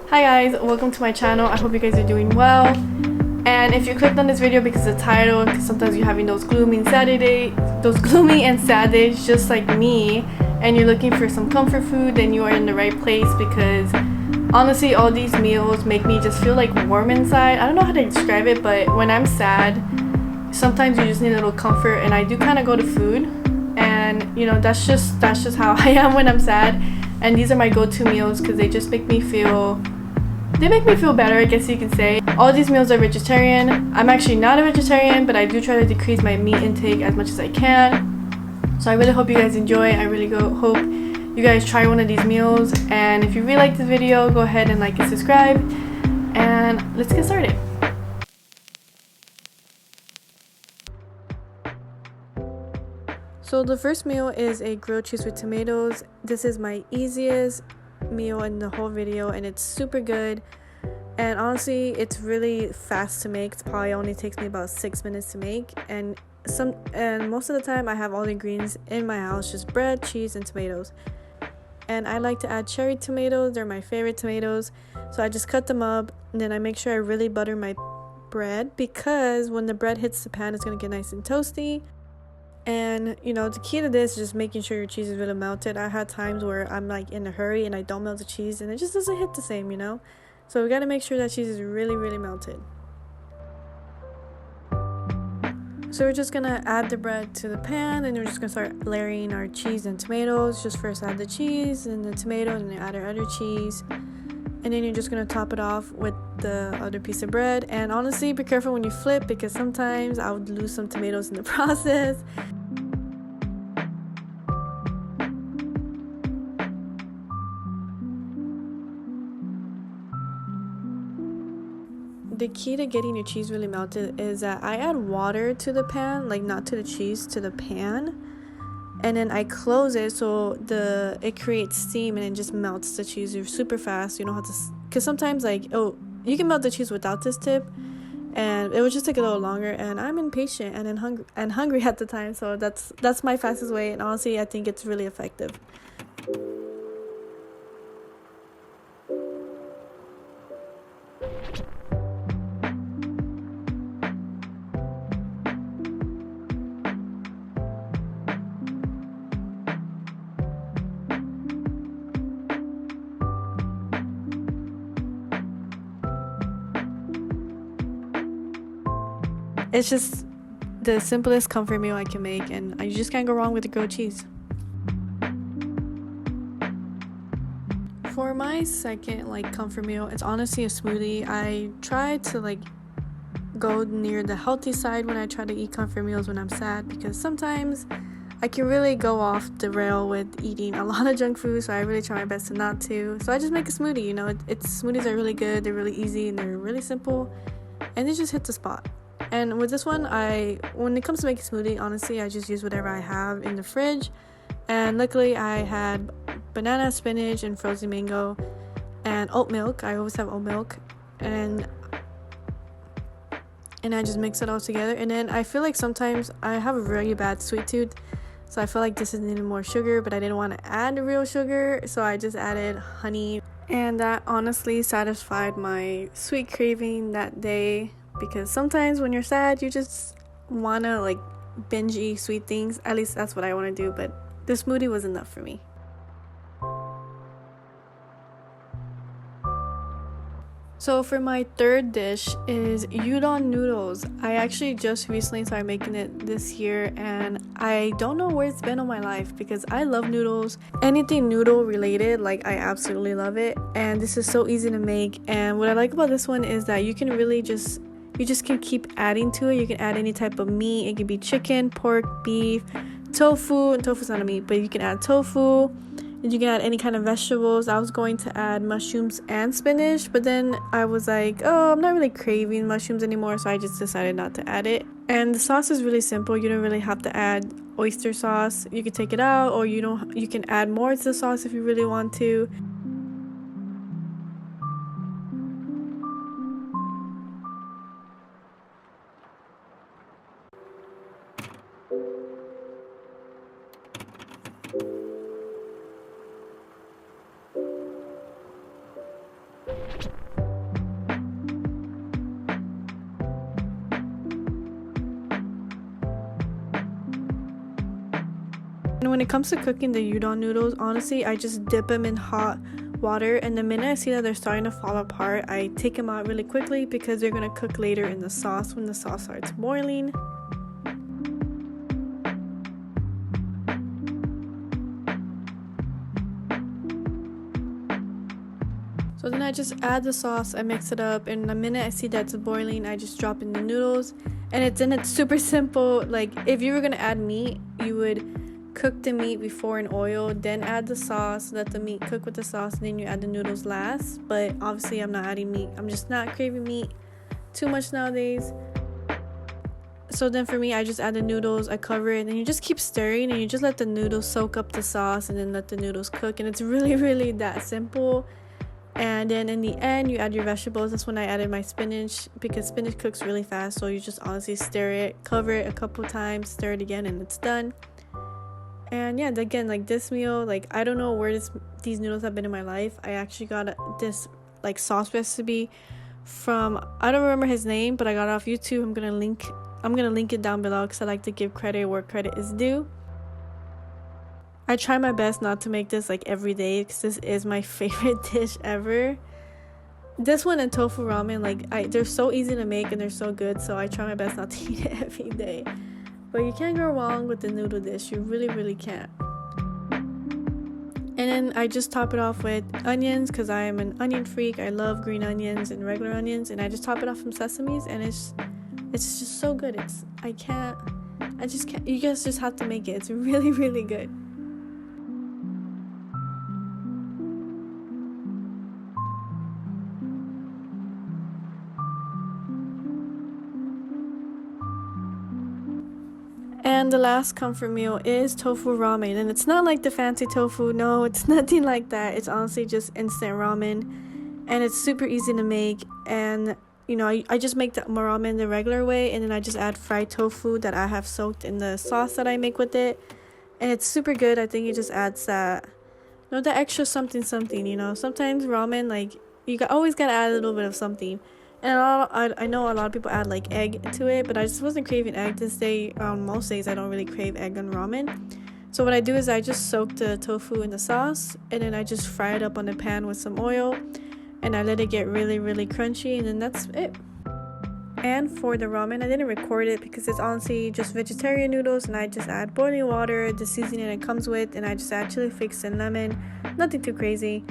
Hi guys, welcome to my channel. I hope you guys are doing well. And if you clicked on this video because of the title, because sometimes you're having those gloomy and sad days just like me, and you're looking for some comfort food, then you are in the right place, because honestly all these meals make me just feel like warm inside. I don't know how to describe it, but when I'm sad, sometimes you just need a little comfort, and I do kind of go to food. And you know, that's just how I am when I'm sad. And these are my go-to meals because they just make me feel better, I guess you can say. All these meals are vegetarian. I'm actually not a vegetarian, but I do try to decrease my meat intake as much as I can. So I really hope you guys enjoy. I really hope you guys try one of these meals. And if you really like this video, go ahead and like and subscribe. And let's get started. So the first meal is a grilled cheese with tomatoes. This is my easiest meal in the whole video, and it's super good. And honestly, it's really fast to make. It probably only takes me about 6 minutes to make. And most of the time I have all the ingredients in my house, just bread, cheese, and tomatoes. And I like to add cherry tomatoes. They're my favorite tomatoes. So I just cut them up, and then I make sure I really butter my bread, because when the bread hits the pan, it's going to get nice and toasty. And you know, the key to this is just making sure your cheese is really melted. I had times where I'm like in a hurry and I don't melt the cheese and it just doesn't hit the same, you know. So we got to make sure that cheese is really melted. So we're just gonna add the bread to the pan, and we're just gonna start layering our cheese and tomatoes. Just first add the cheese and the tomato, and then add our other cheese, and then you're just gonna top it off with the other piece of bread. And honestly, be careful when you flip, because sometimes I would lose some tomatoes in the process. The key to getting your cheese really melted is that I add water to the pan, like not to the cheese, to the pan, and then I close it so it creates steam, and it just melts the cheese super fast. You don't have to, because sometimes you can melt the cheese without this tip, and it would just take a little longer, and I'm impatient and hungry at the time, so that's my fastest way, and honestly I think it's really effective. It's just the simplest comfort meal I can make, and you just can't go wrong with the grilled cheese. For my second comfort meal, it's honestly a smoothie. I try to go near the healthy side when I try to eat comfort meals when I'm sad, because sometimes I can really go off the rail with eating a lot of junk food, so I really try my best to not to. So I just make a smoothie, you know. Smoothies are really good, they're really easy, and they're really simple, and they just hit the spot. And with this one, when it comes to making smoothie, honestly, I just use whatever I have in the fridge. And luckily, I had banana, spinach, and frozen mango, and oat milk. I always have oat milk, and I just mix it all together. And then I feel like sometimes I have a really bad sweet tooth, so I feel like this is needing more sugar, but I didn't want to add real sugar, so I just added honey, and that honestly satisfied my sweet craving that day. Because sometimes when you're sad, you just want to binge eat sweet things. At least that's what I want to do, but the smoothie was enough for me. So for my third dish is Udon noodles. I actually just recently started making it this year, and I don't know where it's been all my life, because I love noodles. Anything noodle related, I absolutely love it. And this is so easy to make. And what I like about this one is that you can really just can keep adding to it. You can add any type of meat. It can be chicken, pork, beef, tofu. And tofu's not a meat, but you can add tofu. And you can add any kind of vegetables. I was going to add mushrooms and spinach, but then I was like, oh, I'm not really craving mushrooms anymore, so I just decided not to add it. And the sauce is really simple. You don't really have to add oyster sauce. You can take it out, or you can add more to the sauce if you really want to. And when it comes to cooking the udon noodles, honestly, I just dip them in hot water, and the minute I see that they're starting to fall apart, I take them out really quickly because they're going to cook later in the sauce when the sauce starts boiling. So then I just add the sauce, I mix it up, and the minute I see that it's boiling, I just drop in the noodles. And it's super simple. Like, if you were gonna add meat, you would cook the meat before in oil, then add the sauce, let the meat cook with the sauce, and then you add the noodles last. But obviously I'm not adding meat. I'm just not craving meat too much nowadays. So then for me, I just add the noodles, I cover it, and you just keep stirring, and you just let the noodles soak up the sauce, and then let the noodles cook. And it's really that simple. And then in the end, you add your vegetables. That's when I added my spinach, because spinach cooks really fast. So you just honestly stir it, cover it a couple times, stir it again, and it's done. And yeah, again, like this meal, like I don't know where these noodles have been in my life. I actually got this like sauce recipe from, I don't remember his name, but I got it off YouTube. I'm gonna link it down below because I like to give credit where credit is due. I try my best not to make this like every day because this is my favorite dish ever. This one and tofu ramen, like they're so easy to make and they're so good, so I try my best not to eat it every day. But you can't go wrong with the noodle dish. You really can't. And then I just top it off with onions because I am an onion freak. I love green onions and regular onions, and I just top it off from sesames, and it's just so good. I just can't. You guys just have to make it. It's really good. And the last comfort meal is tofu ramen, and it's not like the fancy tofu. No, it's nothing like that. It's honestly just instant ramen, and it's super easy to make. And you know, I just make the ramen the regular way, and then I just add fried tofu that I have soaked in the sauce that I make with it, and it's super good. I think it just adds that extra something. You know, sometimes ramen, like always gotta add a little bit of something. And I know a lot of people add like egg to it, but I just wasn't craving egg this day. Most days I don't really crave egg on ramen. So what I do is I just soak the tofu in the sauce, and then I just fry it up on the pan with some oil, and I let it get really crunchy, and then that's it. And for the ramen, I didn't record it because it's honestly just vegetarian noodles, and I just add boiling water, the seasoning it comes with, and I just add chili flakes and lemon. Nothing too crazy.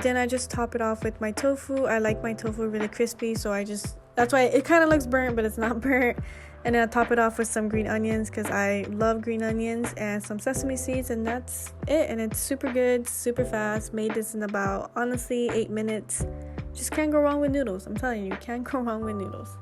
Then I just top it off with my tofu. I like my tofu really crispy, so that's why it kind of looks burnt, but it's not burnt. And then I top it off with some green onions because I love green onions, and some sesame seeds, and that's it. And it's super good, super fast. Made this in about, honestly, 8 minutes. Just can't go wrong with noodles. I'm telling you, you can't go wrong with noodles.